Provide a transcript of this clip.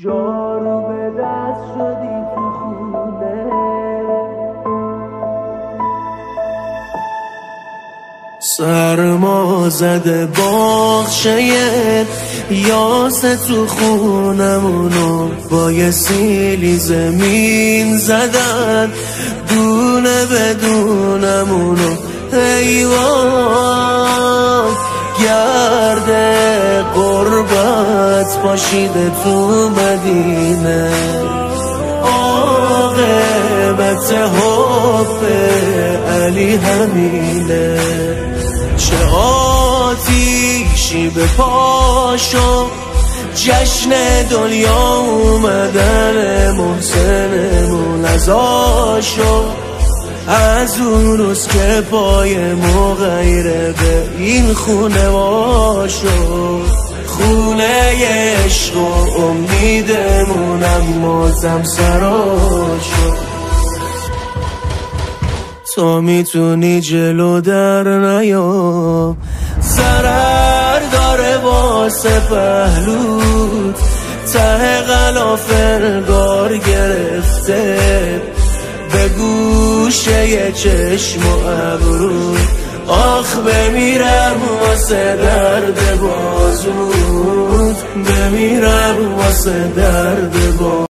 جارو به دست شدی تو خونه، سرما زده باغچه یاسه تو خونمونو با یه سیلی زمین زدن دونه بدونمونو. حیوان گرده قربت پاشیده تو مدینه، عاقبت حب علی همینه. چه آتیشی به پاشو جشن دنیا اومدن محسنمون ازاشو، از اون روز که پای مغیره به این خونه واشو. خونه عشق و امیدمون اما زمسراشو. تو میتونی جلو در نیا، ضرر داره واسه پهلوت، ته غلافرگار گرفته به گوشه چشم و ابرو. آخ بمیرم واسه درد بازوت، بمیرم واسه درد بازوت.